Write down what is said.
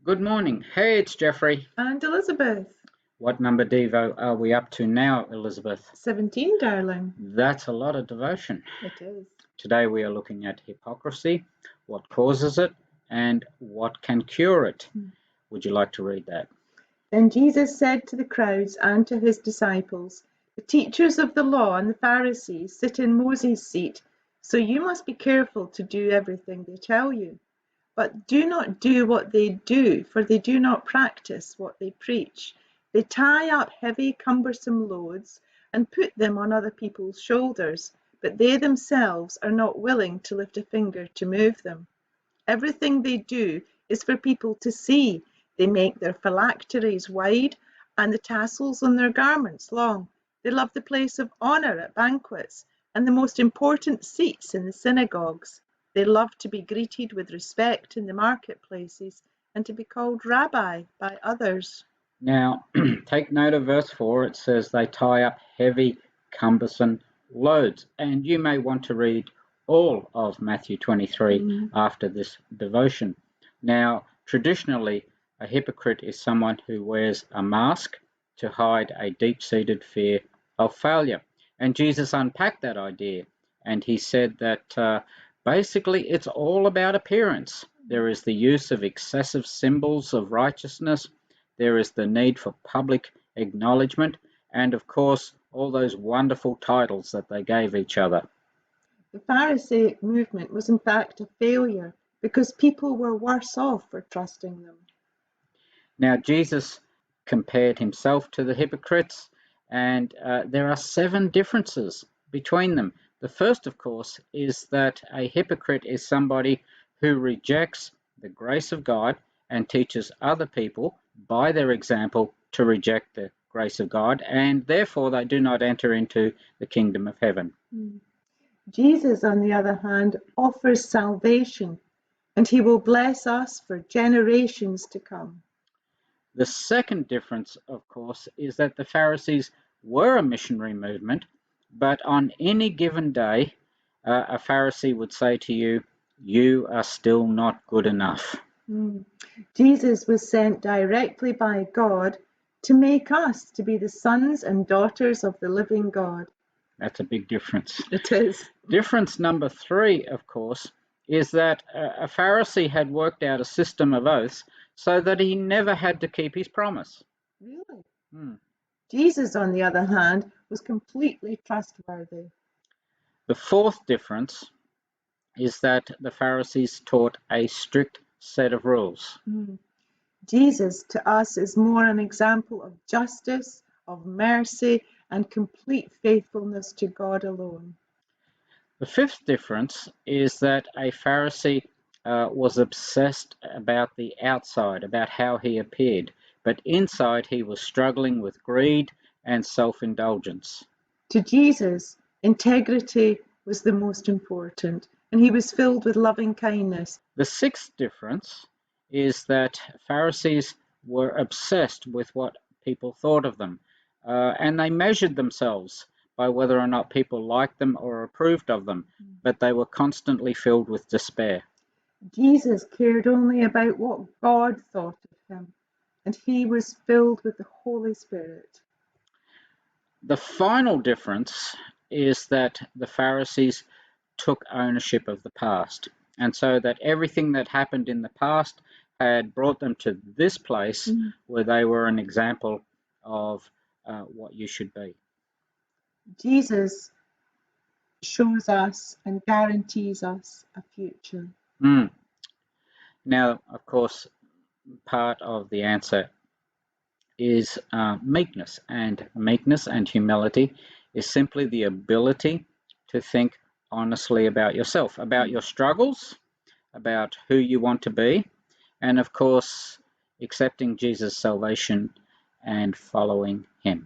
Good morning. Hey, it's Jeffrey. And Elizabeth. What number Devo are we up to now, Elizabeth? 17, darling. That's a lot of devotion. It is. Today we are looking at hypocrisy, what causes it, and what can cure it. Would you like to read that? Then Jesus said to the crowds and to his disciples, "The teachers of the law and the Pharisees sit in Moses' seat, so you must be careful to do everything they tell you. But do not do what they do, for they do not practice what they preach. They tie up heavy, cumbersome loads and put them on other people's shoulders, but they themselves are not willing to lift a finger to move them. Everything they do is for people to see. They make their phylacteries wide and the tassels on their garments long. They love the place of honor at banquets and the most important seats in the synagogues. They love to be greeted with respect in the marketplaces and to be called rabbi by others." Now, take note of verse 4. It says they tie up heavy, cumbersome loads. And you may want to read all of Matthew 23 after this devotion. Now, traditionally, a hypocrite is someone who wears a mask to hide a deep-seated fear of failure. And Jesus unpacked that idea, and he said that basically it's all about appearance. There is the use of excessive symbols of righteousness. There is the need for public acknowledgement, and of course, all those wonderful titles that they gave each other. The Pharisaic movement was in fact a failure because people were worse off for trusting them. Now, Jesus compared himself to the hypocrites, and there are 7 differences between them. The first, of course, is that a hypocrite is somebody who rejects the grace of God and teaches other people by their example to reject the grace of God, and therefore they do not enter into the kingdom of heaven. Jesus, on the other hand, offers salvation, and he will bless us for generations to come. The second difference, of course, is that the Pharisees were a missionary movement, but on any given day, a Pharisee would say to you, "You are still not good enough." Jesus was sent directly by God to make us to be the sons and daughters of the living God. That's a big difference. It is. Difference number 3, of course, is that a Pharisee had worked out a system of oaths so that he never had to keep his promise. Really? Jesus, on the other hand, was completely trustworthy. The fourth difference is that the Pharisees taught a strict set of rules. Jesus, to us, is more an example of justice, of mercy, and complete faithfulness to God alone. The fifth difference is that a Pharisee was obsessed about the outside, about how he appeared, but inside he was struggling with greed and self-indulgence. To Jesus, integrity was the most important, and he was filled with loving kindness. The sixth difference is that Pharisees were obsessed with what people thought of them, and they measured themselves by whether or not people liked them or approved of them, but they were constantly filled with despair. Jesus cared only about what God thought of him, and he was filled with the Holy Spirit. The final difference is that the Pharisees took ownership of the past, and so that everything that happened in the past had brought them to this place where they were an example of what you should be. Jesus shows us and guarantees us a future. Now, of course, part of the answer is meekness, and meekness and humility is simply the ability to think honestly about yourself, about your struggles, about who you want to be, and of course, accepting Jesus' salvation and following him.